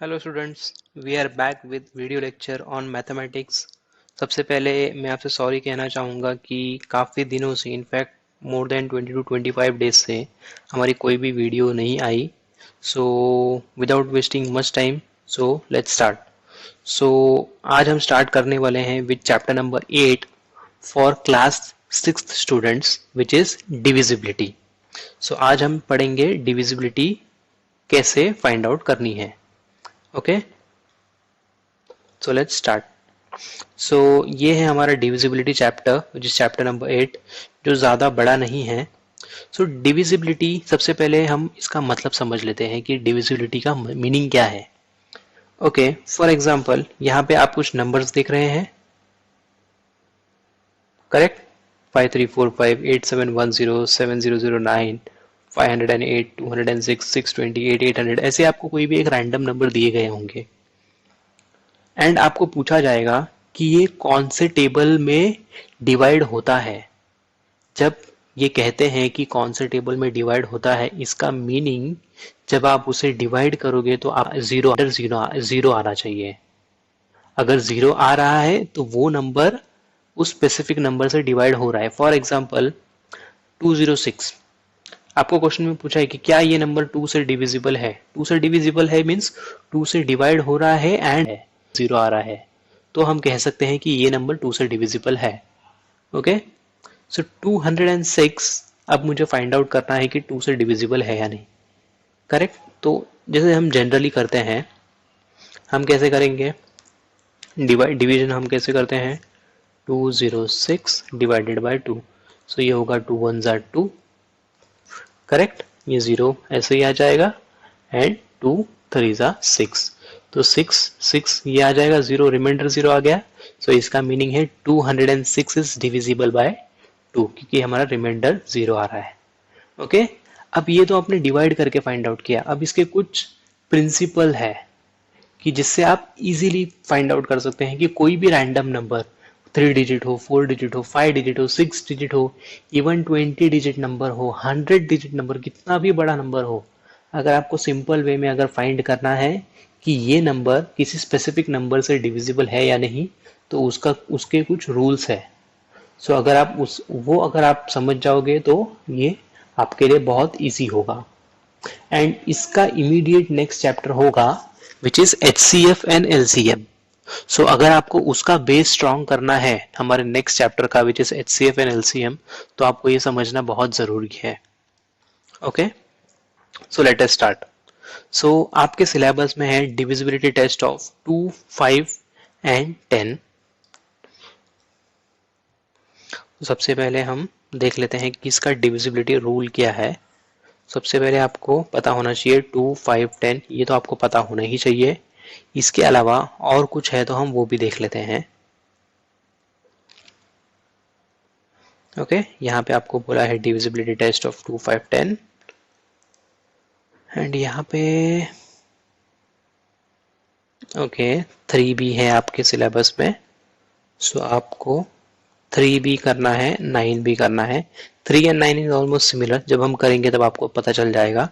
Hello students, we are back with video lecture on mathematics. सबसे पहले मैं आपसे सॉरी कहना चाहूँगा कि काफ़ी दिनों से, in fact more than 20 to 25 days से हमारी कोई भी वीडियो नहीं आई। So without wasting much time, so let's start. So आज हम स्टार्ट करने वाले हैं with chapter number 8 for class 6th students, which is divisibility. So आज हम पढ़ेंगे डिविजिबिलिटी कैसे फाइंड आउट करनी है। Okay, so let's start. So ये है हमारा डिविजिबिलिटी चैप्टर, जिस चैप्टर नंबर 8, जो ज़्यादा बड़ा नहीं है। सो डिविजिबिलिटी, सबसे पहले हम इसका मतलब समझ लेते हैं कि डिविजिबिलिटी का मीनिंग क्या है। ओके, फॉर एग्जांपल यहाँ पे आप कुछ नंबर्स देख रहे हैं, करेक्ट। 534587107009 508 206 628 800, ऐसे आपको कोई भी एक रैंडम नंबर दिए गए होंगे एंड आपको पूछा जाएगा कि ये कौन से टेबल में डिवाइड होता है। जब ये कहते हैं कि कौन से टेबल में डिवाइड होता है, इसका मीनिंग जब आप उसे डिवाइड करोगे तो आप जीरो जीरो जीरो आना चाहिए। अगर जीरो आ रहा है तो वो नंबर उस स्पेसिफिक नंबर से डिवाइड हो रहा है। फॉर एग्जाम्पल 206, आपको क्वेश्चन में पूछा है कि क्या ये नंबर 2 से डिविजिबल है। 2 से डिविजिबल है मीन्स 2 से डिवाइड हो रहा है एंड जीरो आ रहा है, तो हम कह सकते हैं कि ये नंबर 2 से डिविजिबल है। ओके, सो 206 अब मुझे फाइंड आउट करना है कि 2 से डिविजिबल है या नहीं, करेक्ट। तो जैसे हम जनरली करते हैं, हम कैसे करेंगे डिवीजन, हम कैसे करते हैं 206 डिवाइडेड बाय 2। सो ये होगा 2 1 ज़ा 2, करेक्ट। ये जीरो ऐसे ही आ जाएगा एंड 2 3 ज़ा 6, तो 6 6 ये आ जाएगा, जीरो रिमाइंडर जीरो आ गया। सो इसका मीनिंग है 206 इज डिविजिबल बाय 2, क्योंकि हमारा रिमाइंडर जीरो आ रहा है। ओके, अब ये तो आपने डिवाइड करके फाइंड आउट किया। अब इसके कुछ प्रिंसिपल है कि जिससे आप इजीली फाइंड आउट कर सकते हैं कि कोई भी रैंडम नंबर 3 डिजिट हो, 4 डिजिट हो, 5 डिजिट हो, 6 डिजिट हो, इवन 20 डिजिट नंबर हो, 100 डिजिट नंबर, कितना भी बड़ा नंबर हो, अगर आपको सिंपल वे में अगर फाइंड करना है कि ये नंबर किसी स्पेसिफिक नंबर से डिविजिबल है या नहीं, तो उसका उसके कुछ रूल्स है। सो अगर आप अगर आप समझ जाओगे तो ये आपके लिए बहुत इजी होगा। एंड इसका इमीडिएट नेक्स्ट चैप्टर होगा विच इज HCF एंड LCM। सो अगर आपको उसका बेस स्ट्रॉन्ग करना है हमारे नेक्स्ट चैप्टर का which is HCF and LCM, तो आपको ये समझना बहुत जरूरी है। Okay, so let us start. So आपके सिलेबस में है डिविजिबिलिटी टेस्ट ऑफ 2 5 एंड 10। तो सबसे पहले हम देख लेते हैं कि इसका डिविजिबिलिटी रूल क्या है। सबसे पहले आपको पता होना चाहिए 2 5 10, ये तो आपको पता होना ही चाहिए। इसके अलावा और कुछ है तो हम वो भी देख लेते हैं। ओके, यहाँ पे आपको बोला है डिविजिबिलिटी टेस्ट ऑफ 2 5 10 एंड यहाँ पे ओके 3 भी है आपके सिलेबस में। सो आपको 3 भी करना है, 9 भी करना है। 3 एंड 9 इज ऑलमोस्ट सिमिलर, जब हम करेंगे तब आपको पता चल जाएगा।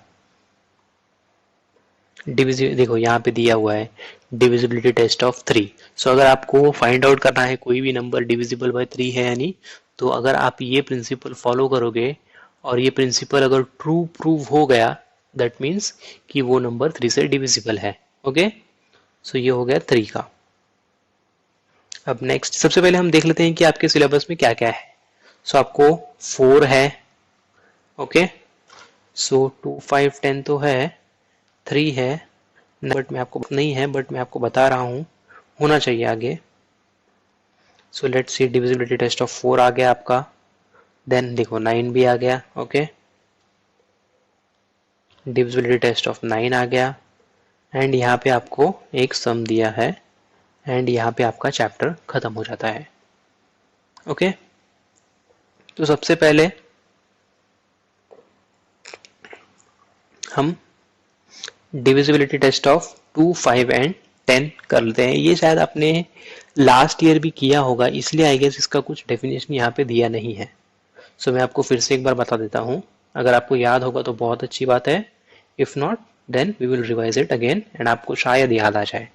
देखो यहाँ पे दिया हुआ है डिविजिबिलिटी टेस्ट ऑफ 3। सो अगर आपको फाइंड आउट करना है कोई भी नंबर डिविजिबल बाय 3 है या नहीं, तो अगर आप ये प्रिंसिपल फॉलो करोगे और ये प्रिंसिपल अगर ट्रू प्रूव हो गया, दैट मीन्स कि वो नंबर 3 से डिविजिबल है। ओके, सो ये हो गया 3 का। अब नेक्स्ट, सबसे पहले हम देख लेते हैं कि आपके सिलेबस में क्या क्या है। सो आपको 4 है, ओके। सो 2 5 10 तो है, 3 है बट मैं आपको नहीं है, बट मैं आपको बता रहा हूँ, होना चाहिए आगे। So let's see, divisibility test of 4 आ गया आपका, देन देखो 9 भी आ गया। ओके, डिविजिबिलिटी टेस्ट ऑफ 9 आ गया एंड यहाँ पे आपको एक सम दिया है एंड यहाँ पे आपका चैप्टर खत्म हो जाता है। ओके, तो सबसे पहले हम डिविजिबिलिटी टेस्ट ऑफ 2 5 एंड 10 कर लेते हैं। ये शायद आपने लास्ट ईयर भी किया होगा, इसलिए आई गेस इसका कुछ डेफिनेशन यहाँ पे दिया नहीं है। सो मैं आपको फिर से एक बार बता देता हूँ, अगर आपको याद होगा तो बहुत अच्छी बात है, if not then we will revise it again and आपको शायद याद आ जाए।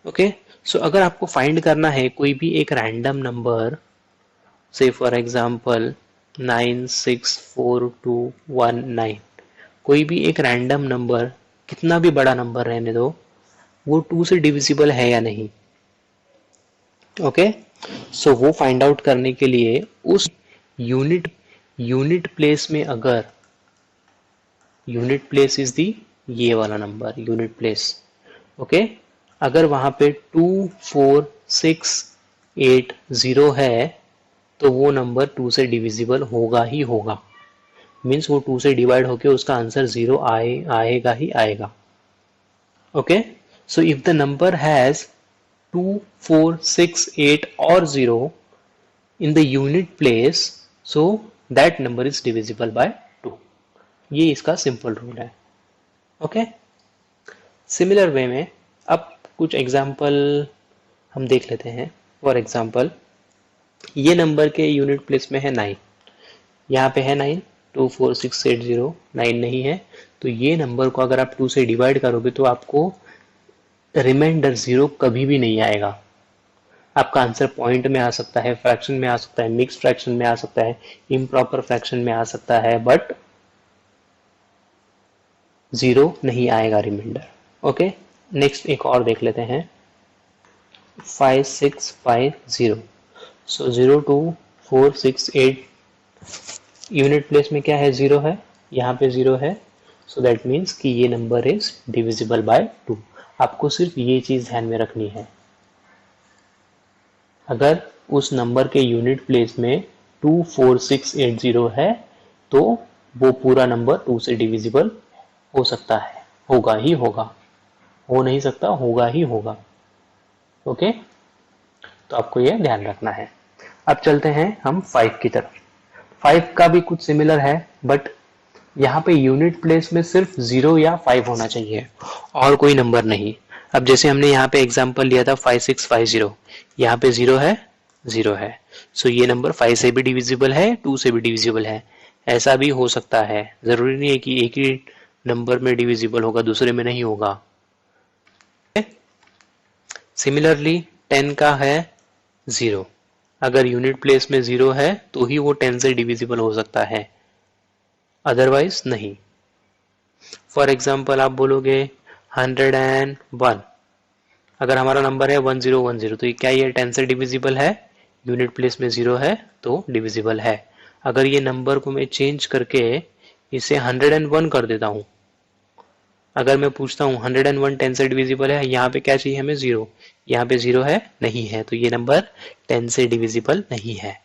ओके, सो अगर आपको फाइंड करना है कोई भी एक रैंडम नंबर, से फॉर एग्जांपल 964219, कोई भी एक रैंडम नंबर कितना भी बड़ा नंबर रहने दो, वो 2 से डिविजिबल है या नहीं। ओके, सो वो फाइंड आउट करने के लिए उस यूनिट प्लेस में, अगर यूनिट प्लेस इज दी ये वाला नंबर यूनिट प्लेस, ओके, अगर वहां पे 24680 है तो वो नंबर 2 से डिविजिबल होगा ही होगा, मीन्स वो 2 से डिवाइड होके उसका आंसर 0 आएगा ही आएगा। Okay, so if the number has 2, 4, 6, 8 और 0 in the unit place, so that number is divisible by 2। ये इसका सिंपल रूल है। ओके, सिमिलर वे में अब कुछ एग्जांपल हम देख लेते हैं। फॉर एग्जांपल ये नंबर के यूनिट प्लेस में है 9, यहाँ पे है 9, 24680, 9 नहीं है, तो ये नंबर को अगर आप 2 से डिवाइड करोगे तो आपको रिमाइंडर 0 कभी भी नहीं आएगा। आपका आंसर पॉइंट में आ सकता है, फ्रैक्शन में आ सकता है, मिक्स फ्रैक्शन में आ सकता है, इम्प्रॉपर फ्रैक्शन में आ सकता है, बट 0 नहीं आएगा रिमाइंडर। ओके, नेक्स्ट एक और देख लेते हैं, 5650। सो 02468 यूनिट प्लेस में क्या है, 0 है, यहाँ पे 0 है, सो दैट मीन्स कि ये नंबर इज डिविजिबल बाय 2। आपको सिर्फ ये चीज ध्यान में रखनी है, अगर उस नंबर के यूनिट प्लेस में 24680 है तो वो पूरा नंबर 2 से डिविजिबल हो सकता है, होगा ही होगा, हो नहीं सकता, होगा ही होगा। ओके, तो आपको ये ध्यान रखना है। अब चलते हैं हम 5 की तरफ। 5 का भी कुछ सिमिलर है, बट यहाँ पे यूनिट प्लेस में सिर्फ 0 या 5 होना चाहिए और कोई नंबर नहीं। अब जैसे हमने यहाँ पे एग्जांपल लिया था 5650, यहाँ पे 0 है, 0 है, सो ये नंबर 5 से भी डिविजिबल है, 2 से भी डिविजिबल है। ऐसा भी हो सकता है, जरूरी नहीं है कि एक ही नंबर में डिविजिबल होगा, दूसरे में नहीं होगा। सिमिलरली 10 का है 0, अगर यूनिट प्लेस में 0 है तो ही वो 10 से डिविजिबल हो सकता है, अदरवाइज नहीं। फॉर एग्जाम्पल आप बोलोगे 101, अगर हमारा नंबर है 1010, तो ये क्या ये 10 से डिविजिबल है, यूनिट प्लेस में 0 है तो डिविजिबल है। अगर ये नंबर को मैं चेंज करके इसे 101 कर देता हूं, अगर मैं पूछता हूँ 101 10 से डिविजिबल है, यहाँ पे क्या चाहिए हमें, 0, यहाँ पे 0 है, नहीं है, तो ये नंबर 10 से डिविजिबल नहीं है।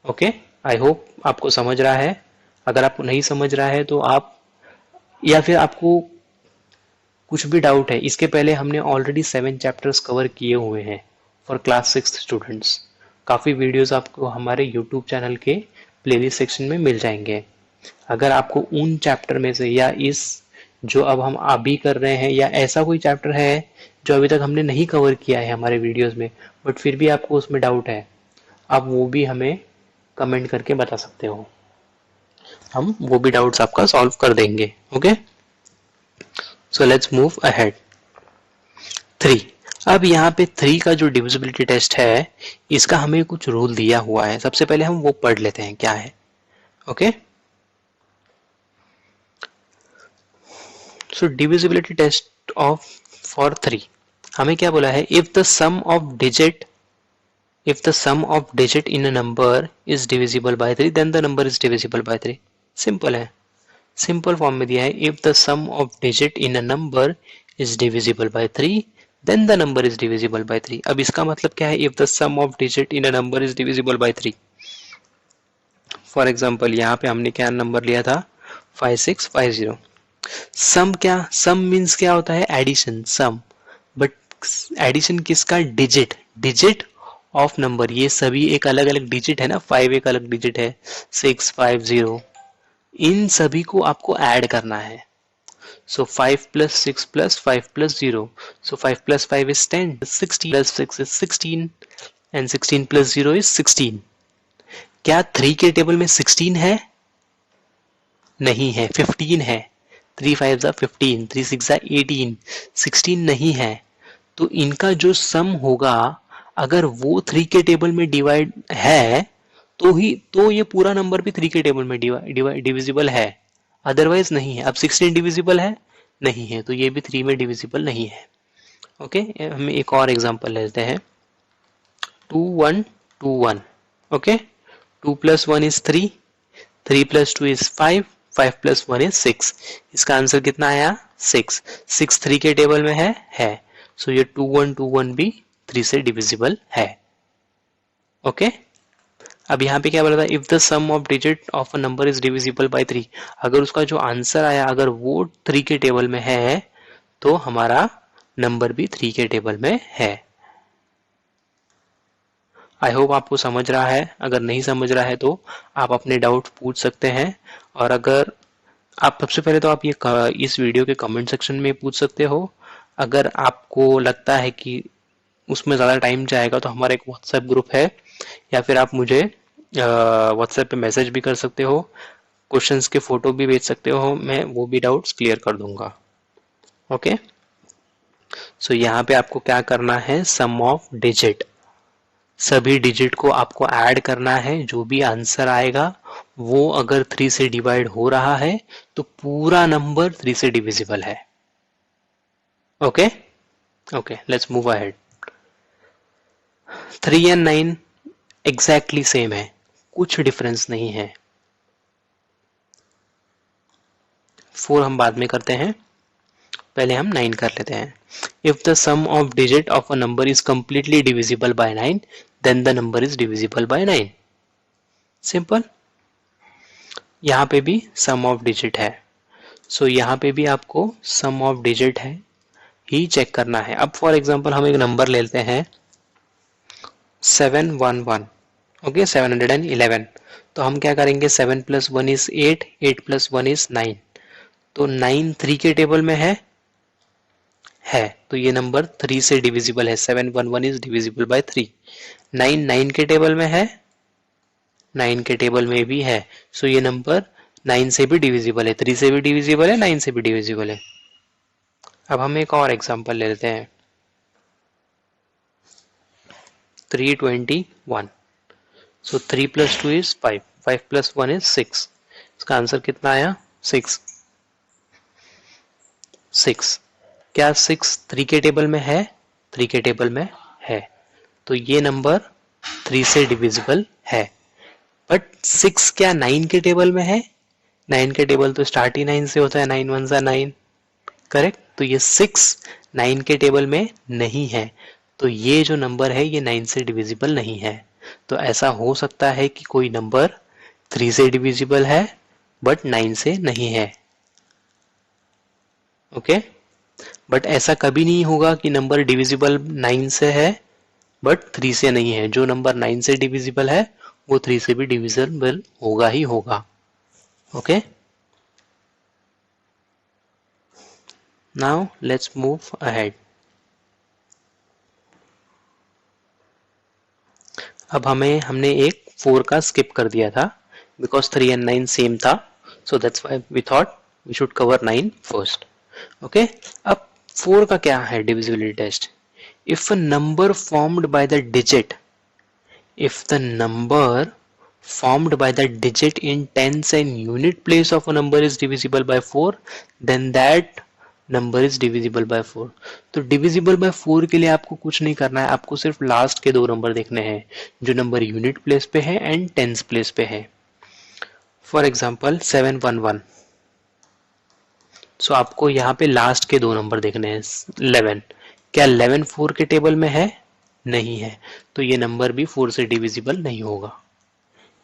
ओके, आई होप आपको समझ रहा है। अगर आपको नहीं समझ रहा है तो आप, या फिर आपको कुछ भी डाउट है, इसके पहले हमने ऑलरेडी 7 चैप्टर्स कवर किए हुए हैं फॉर क्लास 6 स्टूडेंट्स। काफ़ी वीडियोस आपको हमारे यूट्यूब चैनल के प्लेलिस्ट सेक्शन में मिल जाएंगे। अगर आपको उन चैप्टर में से या इस जो अब हम अभी कर रहे हैं, या ऐसा कोई चैप्टर है जो अभी तक हमने नहीं कवर किया है हमारे वीडियोस में, बट फिर भी आपको उसमें डाउट है, आप वो भी हमें कमेंट करके बता सकते हो, हम वो भी डाउट्स आपका सॉल्व कर देंगे। Okay, so let's move ahead. 3, अब यहाँ पे 3 का जो डिविजिबिलिटी टेस्ट है, इसका हमें कुछ रूल दिया हुआ है। सबसे पहले हम वो पढ़ लेते हैं क्या है। Okay, so divisibility test of for 3, हमें क्या बोला है, if the sum of digit in a number is divisible by 3 then the number is divisible by 3। Simple है, सिंपल फॉर्म में दिया है, if the sum of digit in a number is divisible by 3 then the number is divisible by 3। अब इसका मतलब क्या है, if the sum of digit in a number is divisible by 3। For example यहाँ पे हमने क्या नंबर लिया था, 5650। सम, क्या सम मीन्स क्या होता है, एडिशन, सम, बट एडिशन किसका, डिजिट ऑफ नंबर। ये सभी एक अलग अलग डिजिट है ना, 5 एक अलग डिजिट है, 650, इन सभी को आपको ऐड करना है। सो 5 plus 6 plus 5 plus 0, so 5 plus 5 is 10, 16 plus 6 is 16 and 16 plus 0 is 16। क्या 3 के टेबल में 16 है, नहीं है, 15 है, 3 5 जा 15, 3 6 जा 18, 16 नहीं है, तो इनका जो सम होगा अगर वो 3 के टेबल में डिवाइड है तो ये पूरा नंबर भी 3 के टेबल में डिविजिबल है, अदरवाइज नहीं है। अब 16 डिविजिबल है नहीं है, तो ये भी 3 में डिविजिबल नहीं है। ओके, हम एक और एग्जांपल लेते हैं, 2 1 2 1। Okay, 2 + 1 is 3, 3 + 2 is 5, 5 + 1 is 6। इसका आंसर कितना आया? 6। 6 3 के टेबल में है। सो ये 2 1 2 1 भी 3 से डिविजिबल है। ओके, अब यहाँ पे क्या बोला था? If the sum of digit of a number is divisible by 3, अगर उसका जो आंसर आया अगर वो 3 के टेबल में है तो हमारा नंबर भी 3 के टेबल में है। आई होप आपको समझ रहा है। अगर नहीं समझ रहा है तो आप अपने डाउट पूछ सकते हैं, और अगर आप सबसे पहले तो आप ये इस वीडियो के कमेंट सेक्शन में पूछ सकते हो। अगर आपको लगता है कि उसमें ज़्यादा टाइम जाएगा तो हमारा एक व्हाट्सएप ग्रुप है, या फिर आप मुझे व्हाट्सएप पे मैसेज भी कर सकते हो, क्वेश्चंस के फोटो भी भेज सकते हो, मैं वो भी डाउट्स क्लियर कर दूंगा। ओके, सो यहाँ पे आपको क्या करना है? सम ऑफ डिजिट, सभी डिजिट को आपको ऐड करना है। जो भी आंसर आएगा वो अगर 3 से डिवाइड हो रहा है तो पूरा नंबर 3 से डिविजिबल है। Okay okay, let's move ahead. 3 और 9 एग्जैक्टली सेम है, कुछ डिफरेंस नहीं है। 4 हम बाद में करते हैं, पहले हम 9 कर लेते हैं। If the sum of digit of a number is completely divisible by 9, then the number is divisible by 9। Simple. यहाँ पे भी सम ऑफ डिजिट है, सो यहाँ पे भी आपको सम ऑफ डिजिट है ही चेक करना है। अब फॉर एग्जांपल हम एक नंबर लेते हैं 711। ओके, 711। तो हम क्या करेंगे? 7 + 1 is 8, 8 + 1 is 9। तो 9 3 के टेबल में है, तो ये नंबर 3 से डिविजिबल है। 711 इज डिविजिबल बाय 3। 9 9 के टेबल में है, 9 के टेबल में भी है, सो ये नंबर 9 से भी डिविजिबल है, 3 से भी डिविजिबल है, 9 से भी डिविजिबल है। अब हम एक और एग्जांपल ले लेते हैं, 321। सो 3 + 2 is 5, 5 + 1 is 6। इसका आंसर कितना आया? 6। 6। क्या 6 3 के टेबल में है? 3 के टेबल में है, तो ये नंबर 3 से डिविजिबल है। बट 6 क्या 9 के टेबल में है? 9 के टेबल तो स्टार्ट ही 9 से होता है, 9 1 जा 9। करेक्ट, तो ये 6 9 के टेबल में नहीं है, तो ये जो नंबर है ये 9 से डिविजिबल नहीं है। तो ऐसा हो सकता है कि कोई नंबर 3 से डिविजिबल है बट 9 से नहीं है। ओके, बट ऐसा कभी नहीं होगा कि नंबर डिविजिबल 9 से है बट 3 से नहीं है। जो नंबर 9 से डिविजिबल है वो 3 से भी डिविजिबल होगा ही होगा। Okay, now let's move ahead. अब हमने एक 4 का स्किप कर दिया था बिकॉज 3 and 9 सेम था, so that's why we thought we should cover 9 first. Okay, अब 4 का क्या है divisibility test? If a number formed by the digit, if the number formed by the digit in tens and unit place of a number is divisible by 4, then that number is divisible bye 4। तो divisible by 4 के लिए आपको कुछ नहीं करना है, आपको सिर्फ लास्ट के 2 नंबर देखने हैं जो नंबर यूनिट प्लेस पे है एंड टेंस प्लेस पे है। फॉर एग्जांपल 711, सो आपको यहाँ पे लास्ट के 2 नंबर देखने हैं। 11, क्या 11 4 के टेबल में है? नहीं है, तो ये नंबर भी 4 से डिविजिबल नहीं होगा।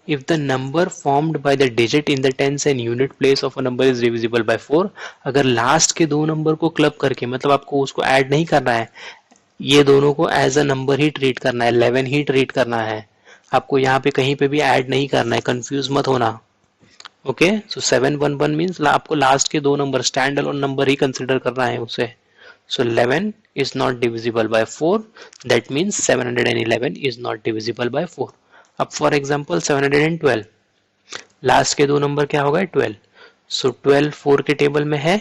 If the number formed by the digit in the tens and unit place of a number is divisible by 4, अगर लास्ट के 2 नंबर को क्लब करके, मतलब आपको उसको ऐड नहीं करना है, ये दोनों को एज अ नंबर ही ट्रीट करना है, 11 ही ट्रीट करना है, आपको यहाँ पे कहीं पे भी ऐड नहीं करना है, कंफ्यूज मत होना। ओके, सो 711 मीन्स आपको लास्ट के 2 नंबर स्टैंड अलोन नंबर ही कंसिडर करना है उसे। So 11 is not divisible by 4. That means 711 is not divisible by 4. अब फॉर एग्जाम्पल 712, लास्ट के 2 नंबर क्या होगा? 12। सो 12 4 के टेबल में है,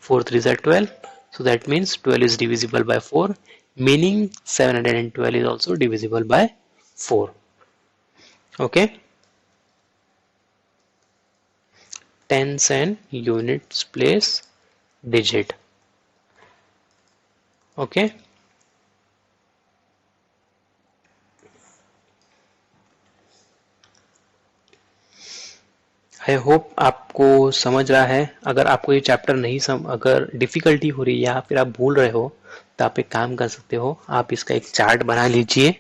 4 3 are 12, so that means 12 is divisible by 4, meaning 712 is also divisible by 4. Okay, tens and units place digit. Okay, I hope आपको समझ रहा है। अगर आपको ये चैप्टर नहीं अगर डिफिकल्टी हो रही है या फिर आप भूल रहे हो तो आप एक काम कर सकते हो, आप इसका एक चार्ट बना लीजिए।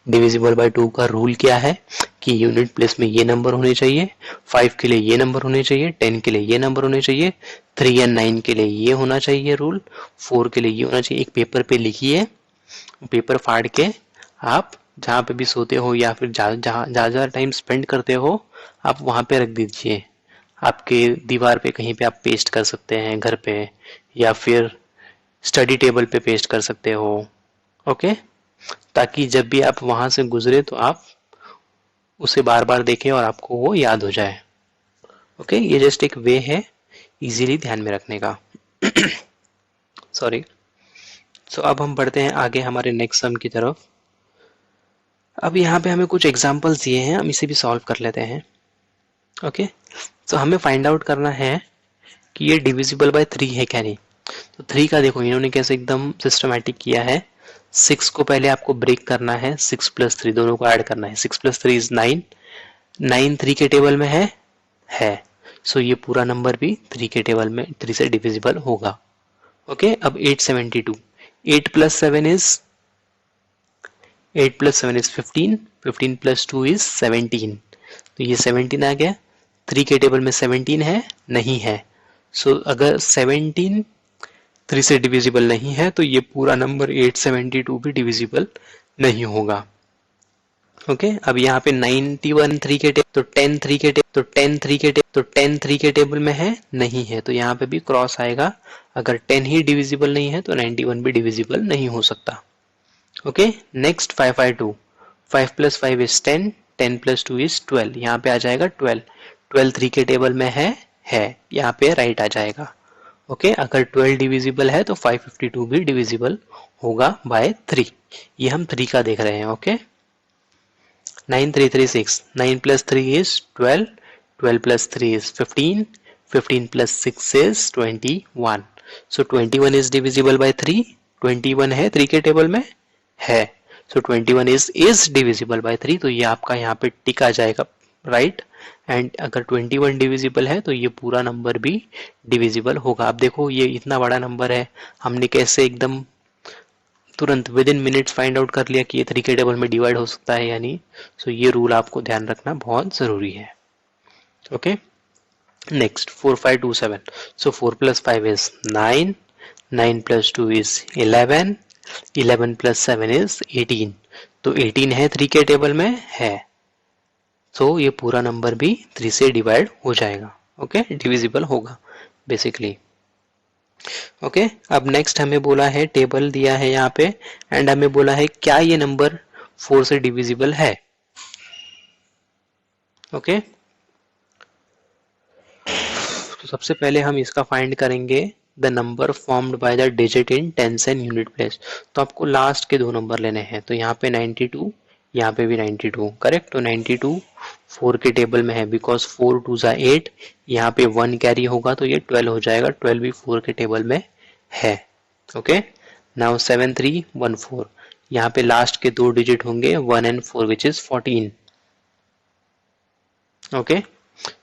डिविजिबल बाय 2 का रूल क्या है कि यूनिट प्लेस में ये नंबर होने चाहिए, 5 के लिए ये नंबर होने चाहिए, 10 के लिए ये नंबर होने चाहिए, 3 एंड 9 के लिए ये होना चाहिए रूल, 4 के लिए ये होना चाहिए। एक पेपर पे लिखिए, पेपर फाड़ के आप जहाँ पे भी सोते हो या फिर जहाँ टाइम स्पेंड करते हो आप वहाँ पे रख दीजिए। आपके दीवार पे कहीं पे आप पेस्ट कर सकते हैं घर पे, या फिर स्टडी टेबल पे पेस्ट कर सकते हो। ओके, ताकि जब भी आप वहां से गुजरे तो आप उसे बार बार देखें और आपको वो याद हो जाए। ओके, ये जस्ट एक वे है इजीली ध्यान में रखने का। सॉरी। सो अब हम बढ़ते हैं आगे हमारे नेक्स्ट सम की तरफ। अब यहाँ पे हमें कुछ एग्जांपल्स दिए हैं, हम इसे भी सॉल्व कर लेते हैं। ओके, तो हमें फाइंड आउट करना है कि ये डिविजिबल बाय 3 है क्या नहीं। तो 3 का देखो इन्होंने कैसे एकदम सिस्टमैटिक किया है। 6 को पहले आपको ब्रेक करना है, 6 प्लस 3 दोनों को ऐड करना है। 6 प्लस 3 इज 9, 9 3 के टेबल में है। सो ये पूरा नंबर भी 3 के टेबल में 3 से डिविजिबल होगा। ओके, अब 872, 8 plus 7 is 8 plus 7 is 15, 15 plus 2 is 17, तो ये 17 आ गया। 3 के टेबल में 17 है, नहीं है। सो अगर 17 3 से डिविजिबल नहीं है तो ये पूरा नंबर 872 भी डिविजिबल नहीं होगा। ओके, अब यहाँ पे 91 3 के टेबल, तो 10 3 के टेबल, तो 10 3 के टेबल, तो 10 3 के टेबल में है, नहीं है, तो यहाँ पे भी क्रॉस आएगा। अगर 10 ही डिविजिबल नहीं है तो 91 भी डिविजिबल नहीं हो सकता। Okay, next 552, 5 plus 5 is 10, 10 plus 2 is 12, यहाँ पे आ जाएगा 12, 12 3 के टेबल में है, यहाँ पे राइट आ जाएगा। ओके, अगर 12 डिविजिबल है तो 552 भी डिविजिबल होगा बाय 3। ये हम 3 का देख रहे हैं। Okay, 9336, 9 plus 3 is 12, 12 plus 3 is 15, 15 plus 6 is 21, so 21 is divisible by 3, 21 है 3 के टेबल में है, सो 21 इज डिविजिबल बाय 3, तो ये आपका यहाँ पे टिक आ जाएगा राइट। एंड अगर 21 डिविजिबल है तो ये पूरा नंबर भी डिविजिबल होगा। अब देखो ये इतना बड़ा नंबर है, हमने कैसे एकदम तुरंत with in minutes find out कर लिया कि ये 3 के टेबल में डिवाइड हो सकता है या नहीं। सो ये रूल आपको ध्यान रखना बहुत जरूरी है। Okay, next 4527, so 4 plus 5 is 9, 9 plus 2 is 11, 11 plus 7 is 18, तो 18 है 3 के टेबल में है, तो ये पूरा नंबर भी 3 से डिवाइड हो जाएगा। ओके, डिविजिबल होगा बेसिकली। ओके, अब नेक्स्ट हमें बोला है, टेबल दिया है यहाँ पे एंड हमें बोला है क्या ये नंबर 4 से डिविजिबल है। ओके, तो सबसे पहले हम इसका फाइंड करेंगे the number formed by the digit in tens and unit place. तो आपको लास्ट के दो नंबर लेने हैं, तो यहाँ पे 92, यहाँ पे भी 92, करेक्ट। तो 92 4 के टेबल में है बिकॉज 4 2 जा 8, यहाँ पे 1 कैरी होगा तो ये 12 हो जाएगा, 12 भी 4 के टेबल में है। ओके, नाउ 7314, यहाँ पे लास्ट के दो डिजिट होंगे 1 एंड 4 विच इज 14। ओके,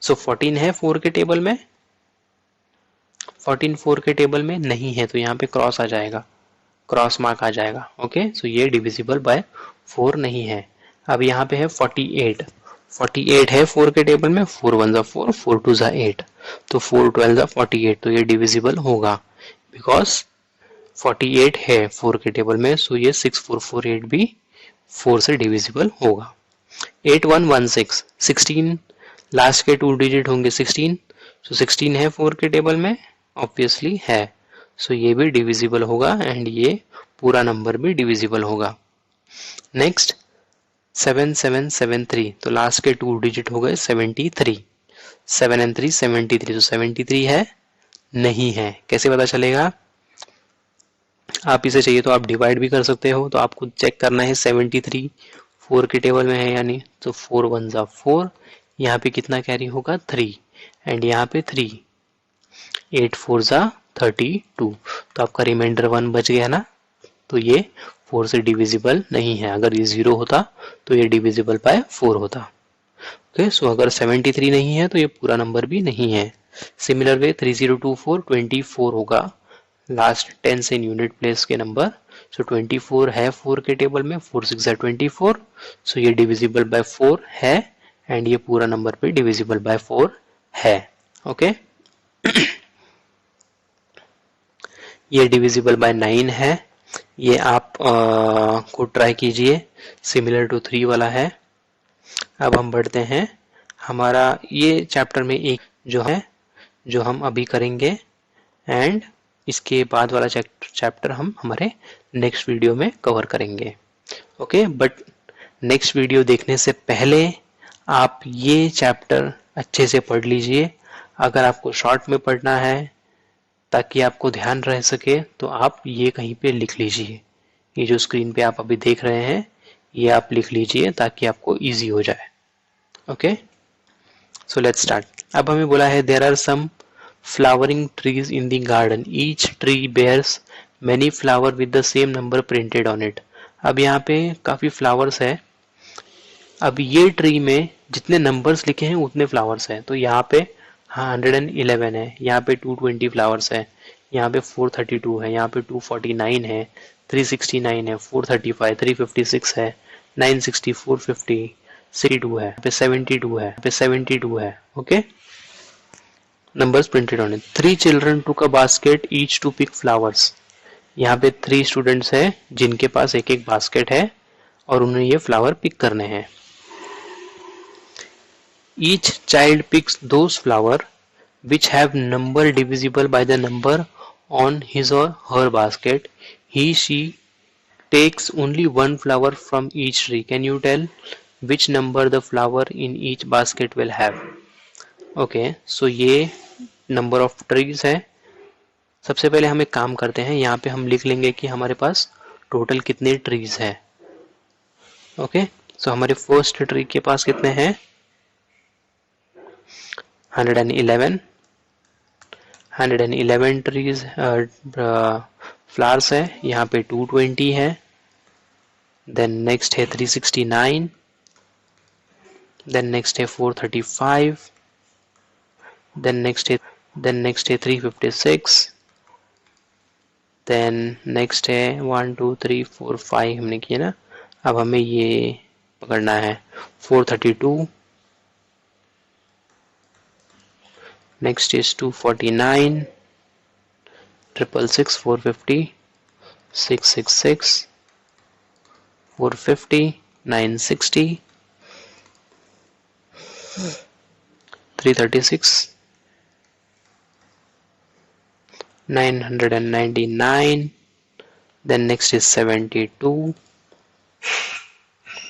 सो 14 है 4 के टेबल में, 14 4 के टेबल में नहीं है तो यहाँ पे क्रॉस आ जाएगा, क्रॉस मार्क आ जाएगा। ओके, सो ये डिविजिबल बाय 4 नहीं है। अब यहाँ पे है 48, 48 है 4 के टेबल में, 4 1 जा 4, 4 2 जा 8, तो 4 12 जा 48, तो ये डिविजिबल होगा बिकॉज 48 है 4 के टेबल में, सो ये 6448 भी 4 से डिविजिबल होगा। 8116, 16 लास्ट के टू डिजिट होंगे 16, सो 16 है 4 के टेबल में, ऑब्वियसली है, सो ये भी डिविजिबल होगा एंड ये पूरा नंबर भी डिविजिबल होगा। नेक्स्ट 7773, तो लास्ट के टू डिजिट हो गए 73, 7 and 3 73, तो 73 है नहीं है। कैसे पता चलेगा? आप इसे चाहिए तो आप डिवाइड भी कर सकते हो, तो आपको चेक करना है 73 4 के टेबल में है या नहीं। तो 4 1 जा 4, यहाँ पे कितना कैरी होगा 3, एंड यहाँ पे 3, 8 4 जा 32, तो आपका रिमाइंडर 1 बच गया ना। तो ये 4 से डिविजिबल नहीं है। अगर ये 0 होता तो ये डिविजिबल बाय 4 होता। ओके, सो अगर 73 नहीं है तो ये पूरा नंबर भी नहीं है। सिमिलर वे 3024 24 होगा लास्ट 10 इन यूनिट प्लेस के नंबर। सो 24 है 4 के टेबल में, 4 6 है 24, सो ये डिविजिबल बाय 4 है, एंड ये पूरा नंबर पे डिविजिबल बाय 4 है। ओके, ये डिविजिबल बाय 9 है। ये आप को ट्राई कीजिए, सिमिलर टू 3 वाला है। अब हम बढ़ते हैं, हमारा ये चैप्टर में एक जो है जो हम अभी करेंगे, एंड इसके बाद वाला चैप्टर हम हमारे नेक्स्ट वीडियो में कवर करेंगे। ओके, बट नेक्स्ट वीडियो देखने से पहले आप ये चैप्टर अच्छे से पढ़ लीजिए। अगर आपको शॉर्ट में पढ़ना है ताकि आपको ध्यान रह सके, तो आप ये कहीं पे लिख लीजिए। ये जो स्क्रीन पे आप अभी देख रहे हैं ये आप लिख लीजिए ताकि आपको इजी हो जाए। Okay, so let's start. अब हमें बोला है there are some flowering trees in the garden, each tree bears many flower with the same number printed on it. अब यहाँ पे काफी फ्लावर्स है। अब ये ट्री में जितने नंबर्स लिखे हैं उतने फ्लावर्स हैं। तो यहाँ पे 111 है, यहाँ पे 220 फ्लावर्स है, यहाँ पे 432 है, यहाँ पे 249 है, 369 है, 435, 356 है, 960, 450, 62 है, पे 72 है, पे 72 है। Okay, numbers printed on it. 3 children took a basket each to pick flowers. यहाँ पे 3 स्टूडेंट्स है जिनके पास एक एक बास्केट है और उन्हें ये फ्लावर पिक करने हैं। Each child picks those flower which have number divisible by the number on his or her basket. She takes only one flower from each tree. Can you tell which number the flower in each basket will have? Okay, so ये number of trees है। सबसे पहले हम एक काम करते हैं, यहाँ पे हम लिख लेंगे कि हमारे पास टोटल कितने ट्रीज है। ओके, सो हमारे फर्स्ट ट्री के पास कितने हैं 111 ट्रीज फ्लावर्स है। यहाँ पे 220 है, देन नेक्स्ट है 369, देन नेक्स्ट है 435, then next है 356, then next है 1 2 3 4 5 हमने किया ना। अब हमें ये पकड़ना है 432, next is 249, 666, 450, 666, 450, 960, 336, 999, then next is 72,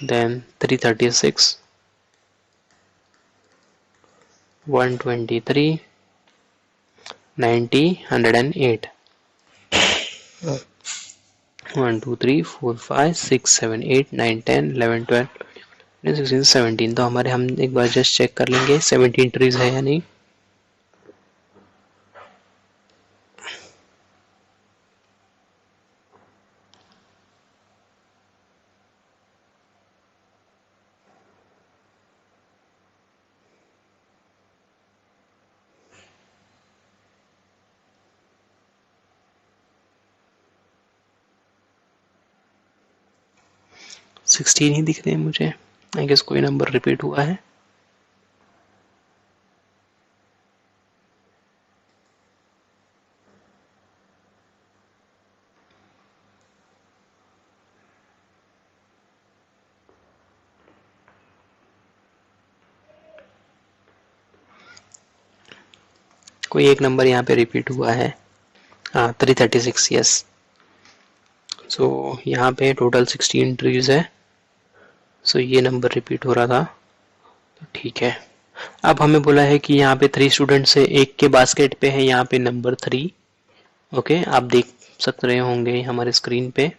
then 336, 123, 90, 108, 1 2 3 4 5 6 7 8 9 10 11 12 16 17। तो हमारे हम एक बार जस्ट चेक कर लेंगे 17 ट्रीज है या नहीं। सिक्सटीन ही दिख रहे हैं मुझे, आई गेस कोई नंबर रिपीट हुआ है। कोई एक नंबर यहाँ पे रिपीट हुआ है, हाँ 336, यस। सो यहाँ पे टोटल 16 ट्रीज है, सो ये नंबर रिपीट हो रहा था, तो ठीक है। अब हमें बोला है कि यहाँ पे 3 स्टूडेंट से एक के बास्केट पे है यहाँ पे नंबर 3। ओके, आप देख सकते रहे होंगे हमारे स्क्रीन पे।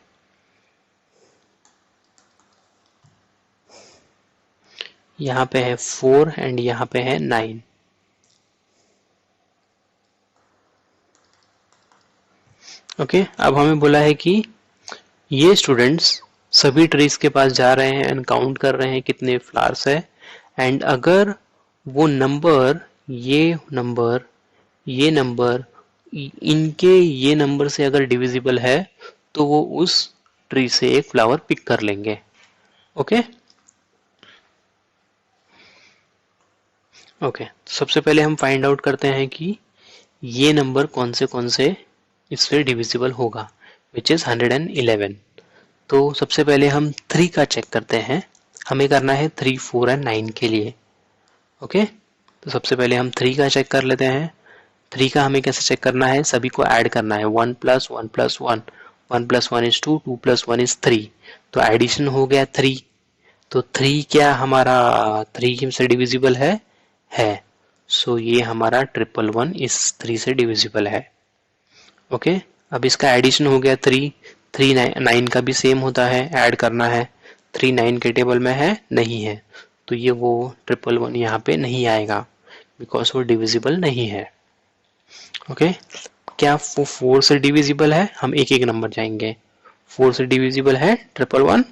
यहाँ पे है 4 एंड यहाँ पे है 9। ओके, अब हमें बोला है कि ये स्टूडेंट्स सभी ट्रीज के पास जा रहे हैं एंड काउंट कर रहे हैं कितने फ्लावर्स है, एंड अगर वो नंबर, ये नंबर इनके ये नंबर से अगर डिविजिबल है तो वो उस ट्री से एक फ्लावर पिक कर लेंगे। ओके ओके, सबसे पहले हम फाइंड आउट करते हैं कि ये नंबर कौन से इससे डिविजिबल होगा, विच इज 111। तो सबसे पहले हम 3 का चेक करते हैं। हमें करना है 3, 4 एंड 9 के लिए। ओके, तो सबसे पहले हम 3 का चेक कर लेते हैं। 3 का हमें कैसे चेक करना है, सभी को ऐड करना है। 1 plus 1 plus 1, 1 plus 1 is 2, 2 plus 1 is 3। तो एडिशन हो गया 3। तो 3 क्या हमारा 3 से डिविजिबल है। सो ये हमारा 111 इस 3 से डिविजिबल है। ओके, अब इसका एडिशन हो गया 3। 3 9 का भी सेम होता है, ऐड करना है। 3 9 के टेबल में है नहीं है, तो ये वो 111 यहाँ पे नहीं आएगा बिकॉज वो डिविजिबल नहीं है। ओके, क्या वो 4 से डिविजिबल है, हम एक एक नंबर जाएंगे। 4 से डिविजिबल है 111।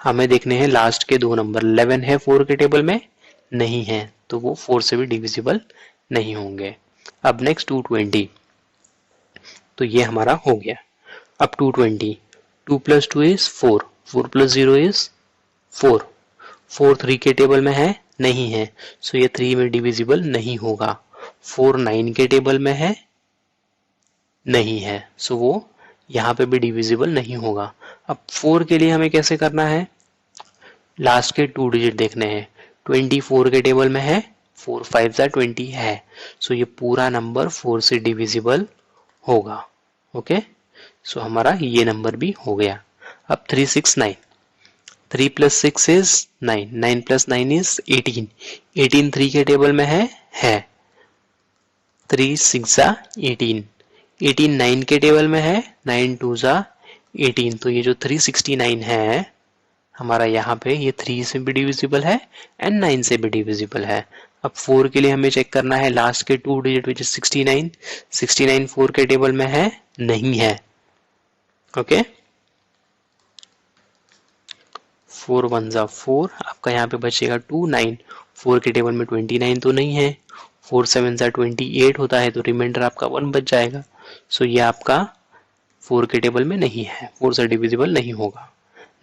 हमें देखने हैं लास्ट के 2 नंबर। 11 है 4 के टेबल में नहीं है, तो वो 4 से भी डिविजिबल नहीं होंगे। अब नेक्स्ट 220, तो ये हमारा हो गया। अब 220, 2 प्लस 2 इज 4, 4 प्लस 0 इज 4। 4 3 के टेबल में है नहीं है, सो ये 3 में डिविजिबल नहीं होगा। 4 9 के टेबल में है नहीं है, सो वो यहाँ पे भी डिविजिबल नहीं होगा। अब 4 के लिए हमें कैसे करना है, लास्ट के 2 डिजिट देखने हैं। 24 के टेबल में है, 4 5 जा 20 है, सो ये पूरा नंबर 4 से डिविजिबल होगा। ओके, सो हमारा ये नंबर भी हो गया। अब 369, 3 प्लस 6 इज 9, 9 प्लस 9 इज 18। 18 3 के टेबल में है 3 6 जा 18। 18 9 के टेबल में है, 9 2 जा 18। तो ये जो 369 है हमारा यहाँ पे, ये 3 से भी डिविजिबल है एंड 9 से भी डिविजिबल है। अब 4 के लिए हमें चेक करना है लास्ट के 2 डिजिट विच इज 69। 69 4 के टेबल में है नहीं है। ओके, 4 1 जा 4, आपका यहाँ पे बचेगा 2 9। 4 के टेबल में 29 तो नहीं है। 4 7 जा 28 होता है, तो रिमाइंडर आपका 1 बच जाएगा। सो ये आपका 4 के टेबल में नहीं है, 4 से डिविजिबल नहीं होगा।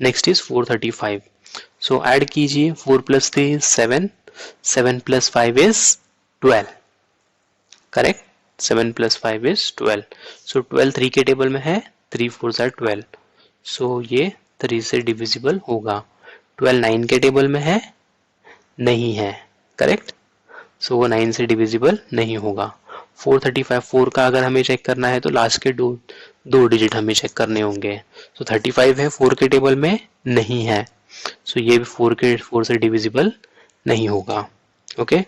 Next is 435। सो ऐड कीजिए, 4 plus 3 is 7, 7 plus 5 is 12। Correct, 7 plus 5 is 12। सो 12 3 के टेबल में है, 3 4 जा 12। सो ये 3 से डिविजिबल होगा। 12 9 के टेबल में है नहीं है। करेक्ट, सो वो 9 से डिविजिबल नहीं होगा। 435, 4 का अगर हमें चेक करना है तो लास्ट के दो डिजिट हमें चेक करने होंगे। सो 35 है 4 के टेबल में नहीं है, सो ये भी 4 से डिविजिबल नहीं होगा। Okay,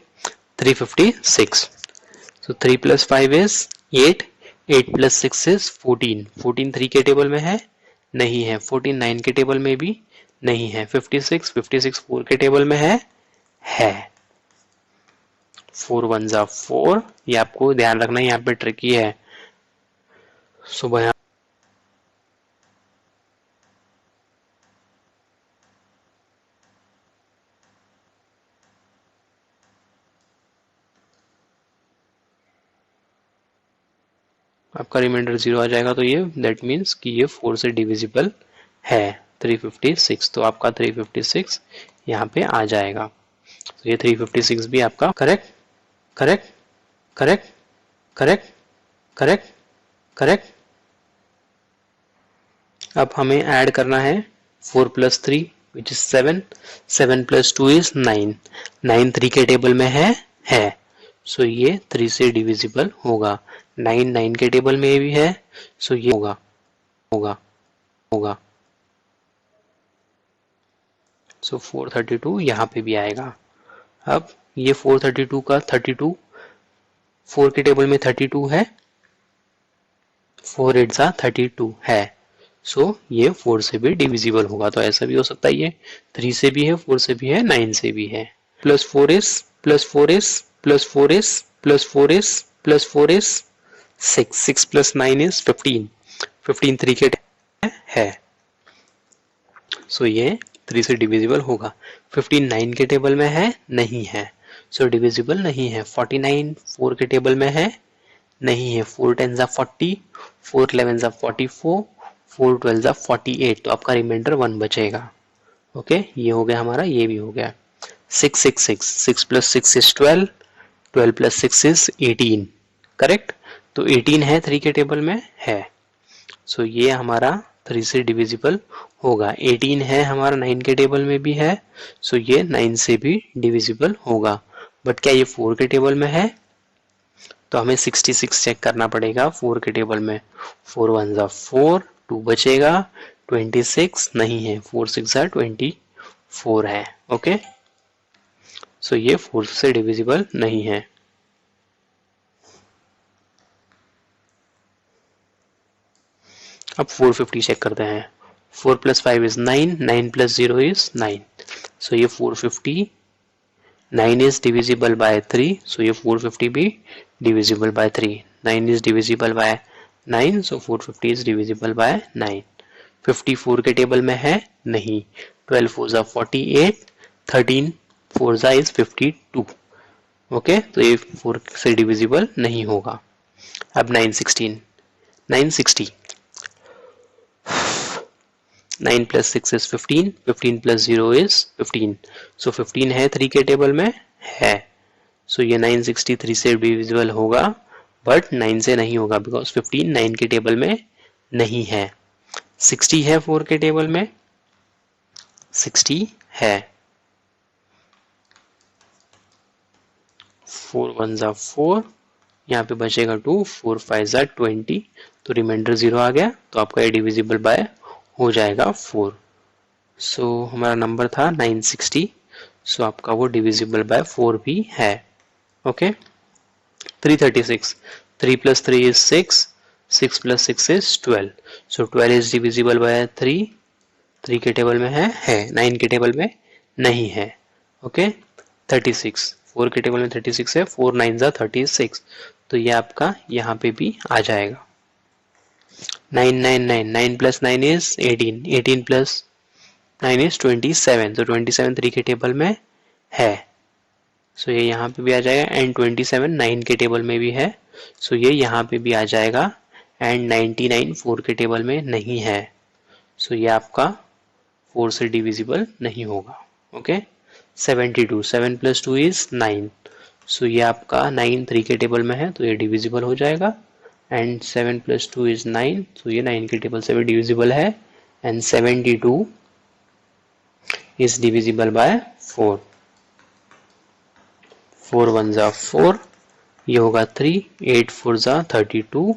356। So 3 plus 5 is 8, 8 plus 6 is 14। 14 3 के टेबल में है नहीं है। 14 9 के टेबल में भी नहीं है। 56, 56 4 के टेबल में है। 4 1 जा 4, ये आपको ध्यान रखना यहाँ पे ट्रिकी है। सुबह आपका रिमाइंडर 0 आ जाएगा, तो ये दैट मीन्स कि ये 4 से डिविजिबल है। 356, तो आपका 356 यहाँ पे आ जाएगा। तो ये 356 भी आपका correct correct correct correct correct correct. अब हमें ऐड करना है 4 plus 3 which is 7, 7 plus 2 is 9। 9 3 के टेबल में है, सो ये 3 से डिविजिबल होगा। 9 9 के टेबल में भी है, सो ये होगा होगा होगा। सो 432 यहाँ पे भी आएगा। अब ये 432 का 32 4 के टेबल में 32 है, 4 8 जा 32 है। सो ये 4 से भी डिविजिबल होगा। तो ऐसा भी हो सकता है, ये 3 से भी है, 4 से भी है, 9 से भी है। +4s +4s +4s +4s +4s 6 6 + 9 is 15 15 3 के है। सो ये 3 से डिविजिबल होगा। 15 9 के टेबल में है, नहीं है, सो डिविजिबल नहीं है। 49 4 के टेबल में है, नहीं है। 4 10 जा 40, 4 11 जा 44, 4 12 जा 48। तो आपका रिमाइंडर 1 बचेगा। ओके, ये हो गया हमारा, ये भी हो गया। 6 6 6 6 + 6 is 12, 12 + 6 is 18, करेक्ट। तो 18 है 3 के टेबल में है, सो ये हमारा 3 से डिविजिबल होगा। 18 है हमारा 9 के टेबल में भी है, सो ये 9 से भी डिविजिबल होगा। बट क्या ये 4 के टेबल में है? तो हमें 66 चेक करना पड़ेगा 4 के टेबल में। 4 1 जा 4, 2 बचेगा, 26 नहीं है, 4 6 जा 24 है। ओके, सो ये 4 से डिविजिबल नहीं है। अब 450 चेक करते हैं। 4 + 5 is 9, 9 + 0 is 9, सो ये 450, 9 is divisible by 3, so ये 450 भी divisible by 3, 9 is divisible by 9, so 450 is divisible by 9। 54 के टेबल में है, नहीं। 12 4 जा 48, 13 4 जा is 52। ओके, तो ये 4 से डिविजिबल नहीं होगा। अब 916, 960, 9 + 6 is 15, 15 + 0 is 15, so 15 है 3 के टेबल में है, सो ये 963 से डिविजिबल होगा, बट 9 से नहीं होगा बिकॉज 15 9 के टेबल में नहीं है। 60 है 4 के टेबल में, 60 है। 4 1 जा 4, यहाँ पे बचेगा 2, 4 5 जा 20, तो रिमाइंडर 0 आ गया, तो आपका ये डिविजिबल बाय हो जाएगा 4। सो हमारा नंबर था 960, सो आपका वो डिविजिबल बाय 4 भी है। Okay, 336, 3 + 3 is 6, 6 + 6 is 12, so 12 is divisible by 3, 3 के टेबल में है, 9 के टेबल में नहीं है। ओके, 36, 4 के टेबल में 36 है, 4 9 जा 36, तो ये आपका यहाँ पे भी आ जाएगा। 9 9 9, 9 + 9 is 18, 18 + 9 is 27, तो 27 3 के टेबल में है, सो ये यहाँ पे भी आ जाएगा। एंड 27 9 के टेबल में भी है, सो ये यहाँ पे भी आ जाएगा। एंड 99 4 के टेबल में नहीं है, सो ये आपका 4 से डिविजिबल नहीं होगा। ओके, 72, 7 + 2 is 9, सो ये आपका 9 3 के टेबल में है, तो ये डिविजिबल हो जाएगा। एंड 7 + 2 is 9, सो ये 9 के टेबल से भी डिविजिबल है। एंड 72 is divisible by 4, 4 1 जा 4, ये होगा 3, 8 4 जा 32,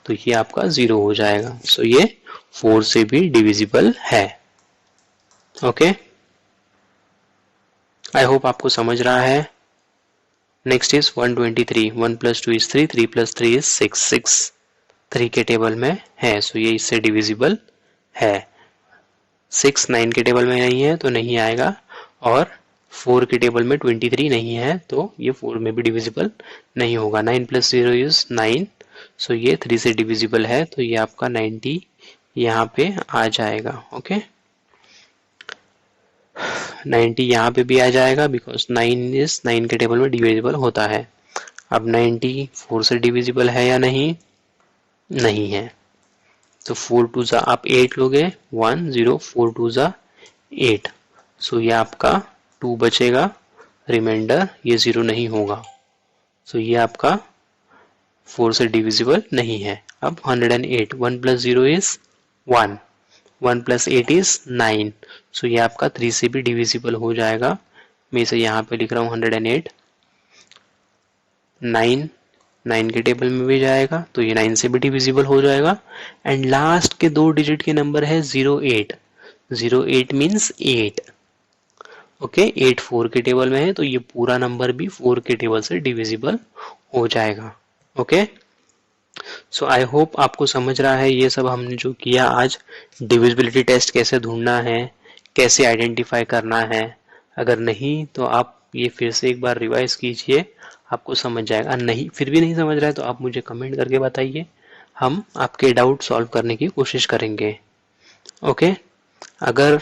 तो ये आपका 0 हो जाएगा। सो ये 4 से भी डिविजिबल है। ओके, आई होप आपको समझ रहा है। नेक्स्ट इज 123, 1 + 2 is 3, 3 + 3 is 6, 6 3 के टेबल में है, सो ये इससे डिविजिबल है। 6 9 के टेबल में नहीं है, तो नहीं आएगा। और 4 के टेबल में 23 नहीं है, तो ये 4 में भी डिविजिबल नहीं होगा। 9 + 0 is 9, सो ये 3 से डिविजिबल है, तो ये आपका 90 यहाँ पे आ जाएगा। ओके, 90 यहाँ पे भी आ जाएगा बिकॉज 9 इज 9 के टेबल में डिविजिबल होता है। अब 90 4 से डिविजिबल है या नहीं? नहीं है, तो 4 2 जा आप 8 लोगे, 1 0, 4 2 जा 8, सो ये आपका 2 बचेगा, रिमाइंडर ये 0 नहीं होगा, सो ये आपका 4 से डिविजिबल नहीं है। अब 108, 1 + 0 is 1, 1 + 8 is 9, सो ये आपका 3 से भी डिविजिबल हो जाएगा। मैं इसे यहाँ पे लिख रहा हूँ 108, 9 9 के टेबल में भी जाएगा, तो ये 9 से भी डिविजिबल हो जाएगा। एंड लास्ट के 2 डिजिट के नंबर है 08, 08 मीन्स 8, ओके 8 4 के टेबल में है तो ये पूरा नंबर भी 4 के टेबल से डिविजिबल हो जाएगा। ओके, सो आई होप आपको समझ रहा है ये सब हमने जो किया आज, डिविजिबिलिटी टेस्ट कैसे ढूंढना है, कैसे आइडेंटिफाई करना है। अगर नहीं तो आप ये फिर से एक बार रिवाइज कीजिए, आपको समझ जाएगा। नहीं, फिर भी नहीं समझ रहा है तो आप मुझे कमेंट करके बताइए, हम आपके डाउट सॉल्व करने की कोशिश करेंगे। ओके, अगर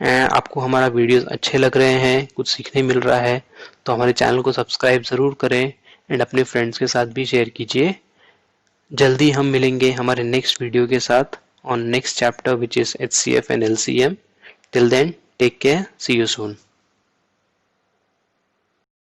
आपको हमारा वीडियोस अच्छे लग रहे हैं, कुछ सीखने मिल रहा है, तो हमारे चैनल को सब्सक्राइब ज़रूर करें एंड अपने फ्रेंड्स के साथ भी शेयर कीजिए। जल्दी हम मिलेंगे हमारे नेक्स्ट वीडियो के साथ on next chapter which is HCF and LCM। Till then take care, see you soon.